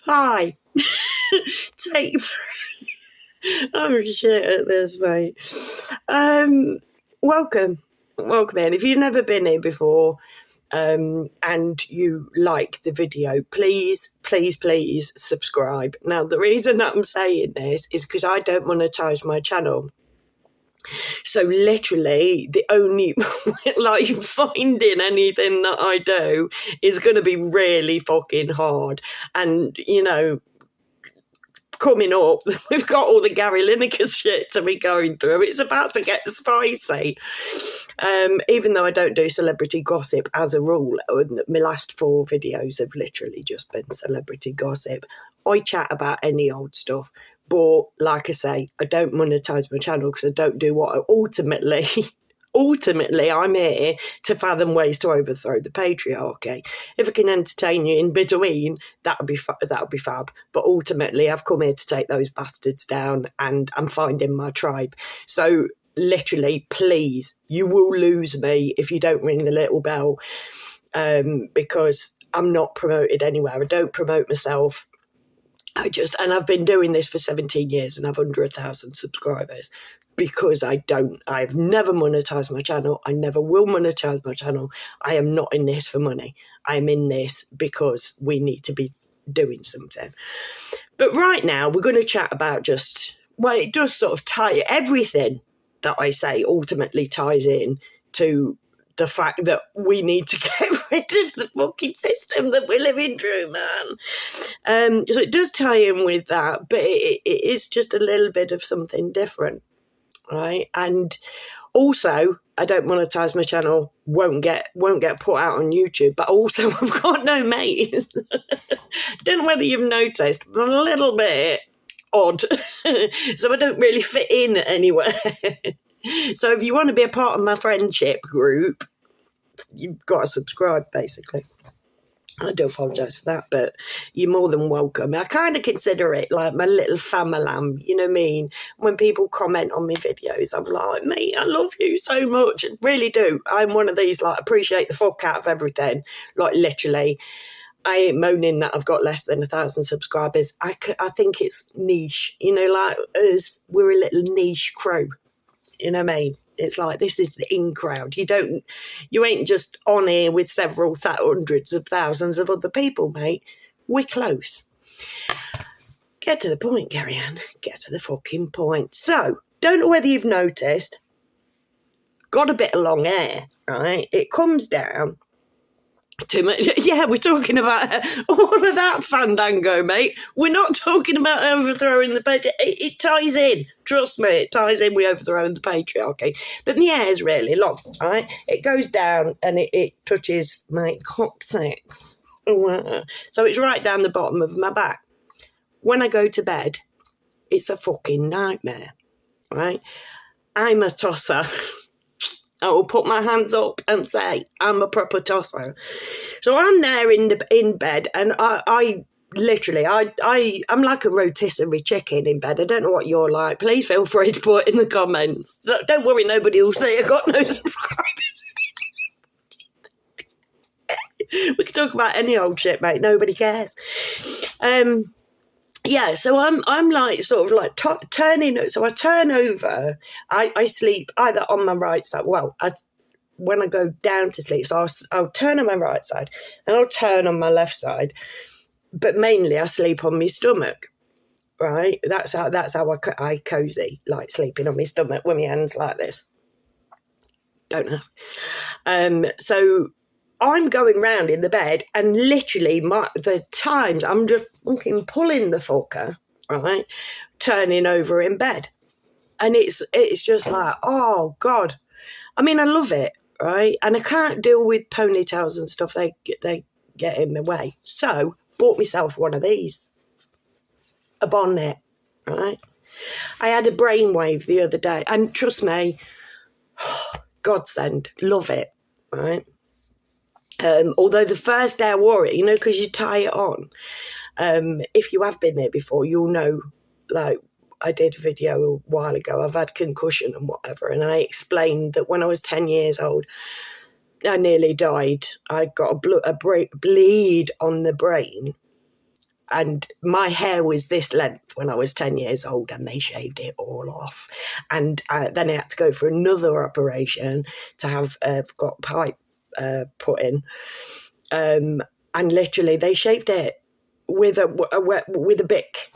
Hi. Take three. I'm shit at this, mate. Welcome in. If you've never been here before, and you like the video, please subscribe. Now, the reason that I'm saying this is because I don't monetize my channel. So literally the only like finding anything that I do is going to be really fucking hard. And coming up, we've got all the Gary Lineker shit to be going through. It's about to get spicy. Even though I don't do celebrity gossip as a rule, my last 4 videos have literally just been celebrity gossip. I chat about any old stuff, but like I say, I don't monetize my channel because I don't do what I ultimately, I'm here to fathom ways to overthrow the patriarchy. If I can entertain you in between, that would be fab. But ultimately, I've come here to take those bastards down, and I'm finding my tribe. So literally, please, you will lose me if you don't ring the little bell, because I'm not promoted anywhere. I don't promote myself. And I've been doing this for 17 years and I've under 1,000 subscribers because I've never monetized my channel. I never will monetize my channel. I am not in this for money. I am in this because we need to be doing something. But right now we're going to chat about it does sort of tie everything that I say ultimately ties in to the fact that we need to get rid of the fucking system that we're living through, man. So it does tie in with that, but it is just a little bit of something different, right? And also, I don't monetize my channel, won't get put out on YouTube, but also I've got no mates. Don't know whether you've noticed, but I'm a little bit odd. So I don't really fit in anywhere. So if you want to be a part of my friendship group, you've got to subscribe, basically. I do apologise for that, but you're more than welcome. I kind of consider it like my little family, you know what I mean? When people comment on my videos, I'm like, mate, I love you so much. I really do. I'm one of these, like, appreciate the fuck out of everything. Like, literally, I ain't moaning that I've got less than 1,000 subscribers. I think it's niche, like us, we're a little niche crew. You know what I mean? It's like, this is the in crowd. You ain't just on here with several hundreds of thousands of other people, mate. We're close. Get to the point, Gary Ann. Get to the fucking point. So, don't know whether you've noticed, got a bit of long hair, right? It comes down too much. Yeah, we're talking about all of that fandango, mate. We're not talking about overthrowing the patriarchy. It ties in. Trust me, it ties in with overthrowing the patriarchy. But the hair is really long, right? It goes down and it touches my coccyx. So it's right down the bottom of my back. When I go to bed, it's a fucking nightmare, right? I'm a tosser. I will put my hands up and say I'm a proper tosser. So I'm there in bed, and I'm like a rotisserie chicken in bed. I don't know what you're like. Please feel free to put in the comments. Don't worry, nobody will say I got no subscribers. We can talk about any old shit, mate. Nobody cares. Yeah, so I'm like sort of like turning. So I turn over. I sleep either on my right side. Well, when I go down to sleep, so I'll turn on my right side and I'll turn on my left side. But mainly I sleep on my stomach. Right, that's how I cozy, like sleeping on my stomach with my hands like this. Don't have. So I'm going round in the bed, and literally the times I'm just fucking pulling the fucker, right, turning over in bed, and it's just like, oh God. I mean, I love it, right, and I can't deal with ponytails and stuff. They get in the way. So bought myself one of these, a bonnet, right. I had a brainwave the other day, and trust me, godsend, love it, right. Although the first day I wore it, because you tie it on. If you have been there before, you'll know, like, I did a video a while ago, I've had concussion and whatever, and I explained that when I was 10 years old, I nearly died. I got a bleed on the brain and my hair was this length when I was 10 years old, and they shaved it all off. And then I had to go for another operation to have got pipe put in. And literally they shaved it with a Bic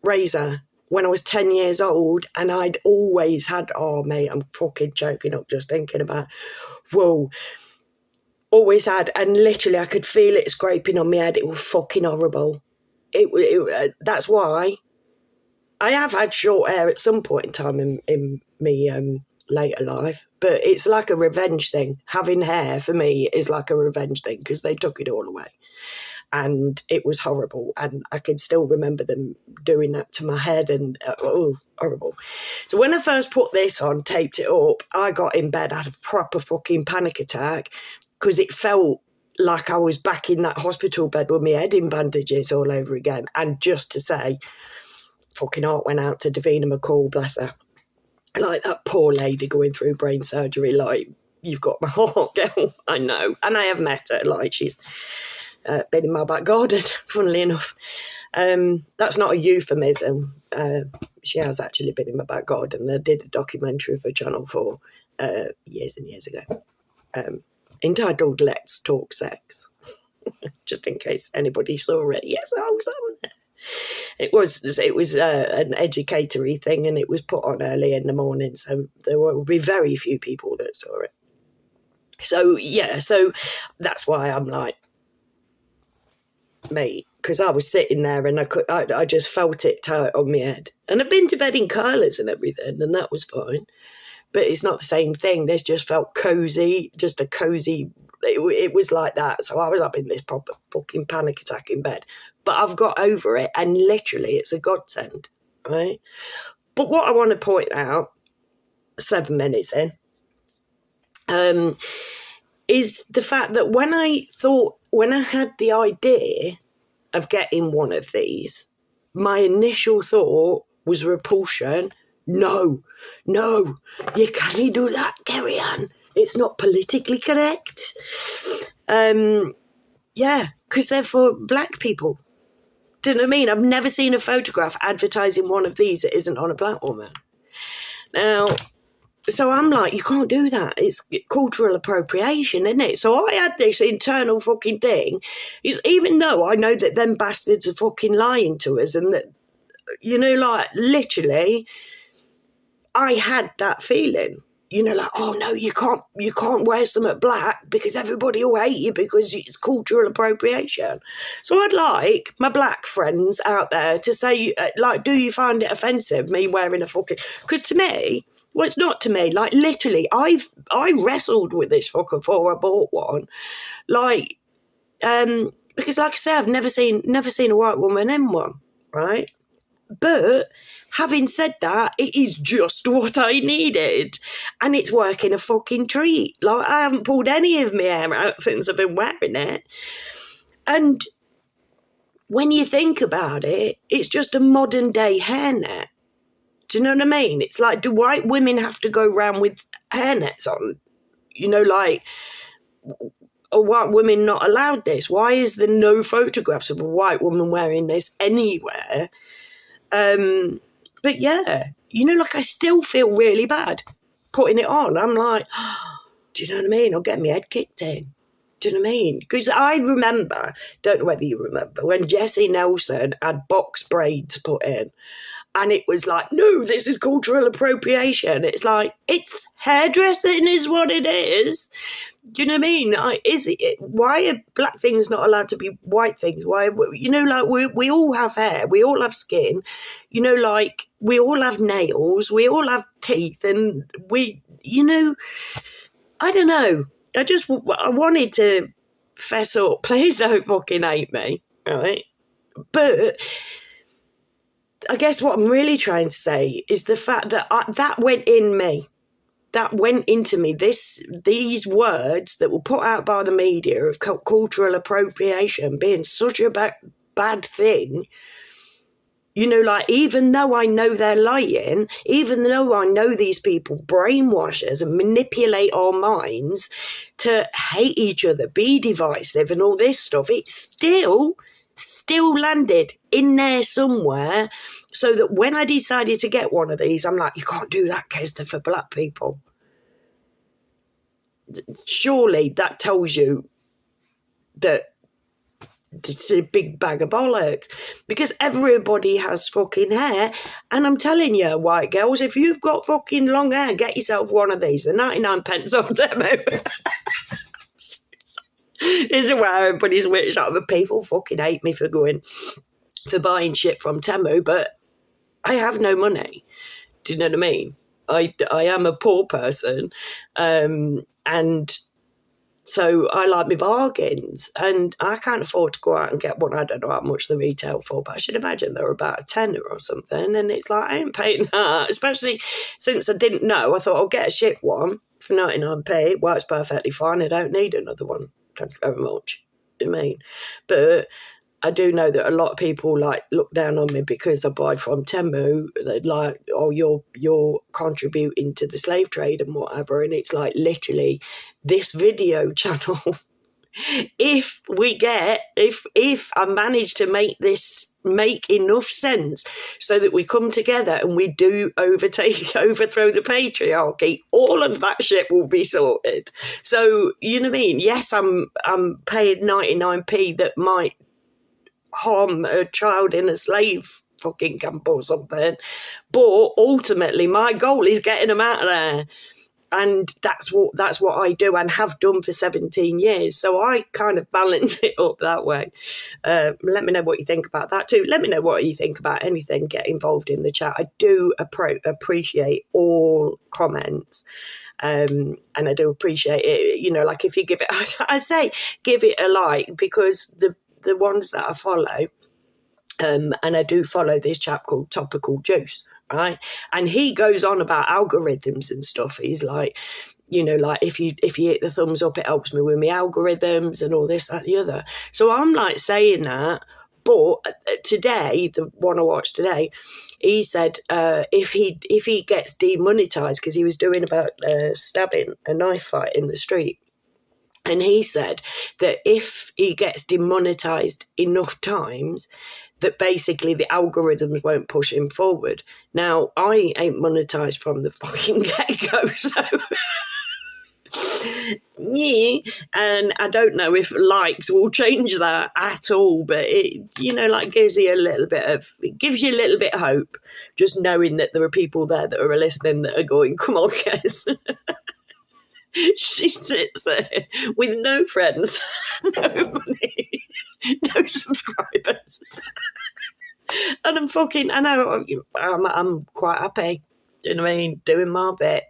razor when I was 10 years old, and I'd always had, oh mate, I'm fucking choking up just thinking about, whoa, always had, and literally I could feel it scraping on my head. It was fucking horrible. That's why I have had short hair at some point in time in me later life, but it's like a revenge thing. Having hair for me is like a revenge thing because they took it all away. And it was horrible. And I can still remember them doing that to my head, and horrible. So when I first put this on, taped it up, I got in bed, I had a proper fucking panic attack because it felt like I was back in that hospital bed with my head in bandages all over again. And just to say, fucking heart went out to Davina McCall, bless her. Like, that poor lady going through brain surgery, like, you've got my heart, girl. I know. And I have met her, like, she's been in my back garden, funnily enough. That's not a euphemism. She has actually been in my back garden. I did a documentary for Channel 4 years and years ago, entitled Let's Talk Sex. Just in case anybody saw it. Yes, I was on there. It was an educatory thing, and it was put on early in the morning, so there will be very few people that saw it. So, yeah, so that's why I'm like, mate, because I was sitting there and I just felt it tight on my head. And I've been to bed in curlers and everything, and that was fine. But it's not the same thing. This just felt cozy, just a cozy. It was like that. So I was up in this proper fucking panic attack in bed. But I've got over it, and literally it's a godsend, right? But what I want to point out, 7 minutes in, is the fact that when I had the idea of getting one of these, my initial thought was repulsion. No, you can't do that, Carrie Ann. It's not politically correct. Yeah, because they're for black people. Do you know what I mean? I've never seen a photograph advertising one of these that isn't on a black woman. Now, so I'm like, you can't do that. It's cultural appropriation, isn't it? So I had this internal fucking thing. Is even though I know that them bastards are fucking lying to us, and that, you know, like, literally, I had that feeling. You know, like, oh no, you can't wear something black because everybody will hate you because it's cultural appropriation. So I'd like my black friends out there to say, like, do you find it offensive, me wearing a fucking... Because to me, well, it's not to me. Like, literally, I wrestled with this fucker before I bought one. Like, because like I say, I've never seen a white woman in one, right? But having said that, it is just what I needed. And it's working a fucking treat. Like, I haven't pulled any of my hair out since I've been wearing it. And when you think about it, it's just a modern day hairnet. Do you know what I mean? It's like, do white women have to go around with hairnets on? You know, like, are white women not allowed this? Why is there no photographs of a white woman wearing this anywhere? But yeah, you know, like, I still feel really bad putting it on. I'm like, do you know what I mean? I'll get my head kicked in. Do you know what I mean? Because I remember, don't know whether you remember, when Jessie Nelson had box braids put in. And it was like, no, this is cultural appropriation. It's like, it's hairdressing is what it is. Do you know what I mean? Why are black things not allowed to be white things? Why, you know, like, we all have hair, we all have skin, you know, like, we all have nails, we all have teeth, and we, you know, I don't know. I wanted to fess up. Please don't fucking hate me, right? But I guess what I'm really trying to say is the fact that that went in me. That went into me, these words that were put out by the media of cultural appropriation being such a bad thing. You know, like, even though I know they're lying, even though I know these people brainwash us and manipulate our minds to hate each other, be divisive and all this stuff, it still still landed in there somewhere, so that when I decided to get one of these, I'm like, you can't do that, Kez, they're for black people. Surely that tells you that it's a big bag of bollocks, because everybody has fucking hair. And I'm telling you, white girls, if you've got fucking long hair, get yourself one of these. They're 99 pence off demo. Is where everybody's rich out of people fucking hate me for buying shit from Temu, but I have no money. Do you know what I mean? I am a poor person, and so I like my bargains, and I can't afford to go out and get one. I don't know how much they retail for, but I should imagine they're about a tenner or something. And it's like, I ain't paying that, especially since I didn't know. I thought I'll get a shit one for 99p. It works perfectly fine. I don't need another one. Thank you very much. Do you mean? But I do know that a lot of people like look down on me because I buy from Temu. They're like, oh, you're contributing to the slave trade and whatever. And it's like, literally, this video channel, if I manage to make enough sense so that we come together and we do overthrow the patriarchy, all of that shit will be sorted. So, you know what I mean? Yes, I'm paying 99p that might harm a child in a slave fucking camp or something, but ultimately my goal is getting them out of there. And that's what I do and have done for 17 years. So I kind of balance it up that way. Let me know what you think about that too. Let me know what you think about anything. Get involved in the chat. I do appreciate all comments. And I do appreciate it. You know, like if you give it, I say give it a like, because the ones that I follow, and I do follow this chap called Topical Juice, right? And he goes on about algorithms and stuff. He's like, you know, like if you hit the thumbs up, it helps me with my algorithms and all this, that, the other. So I'm like saying that, but today, the one I watched today, he said if he gets demonetized, because he was doing about stabbing a knife fight in the street. And he said that if he gets demonetized enough times, that basically the algorithms won't push him forward. Now, I ain't monetized from the fucking get-go, so... yeah, and I don't know if likes will change that at all, but it, you know, like gives you a little bit of hope, just knowing that there are people there that are listening that are going, come on, Kez. She sits there with no friends, no money, no subscribers. And I know I'm quite happy, do you know what I mean, doing my bit.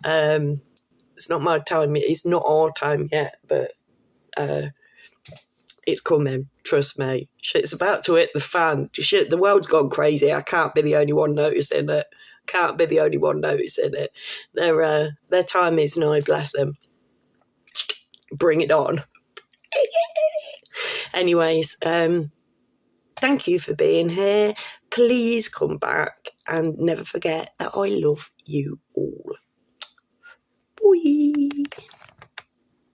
It's not my time, it's not our time yet, but it's coming, trust me. Shit's about to hit the fan. Shit, the world's gone crazy. I can't be the only one noticing it. Their time is nigh, bless them. Bring it on. Anyways, thank you for being here. Please come back and never forget that I love you all. Bye.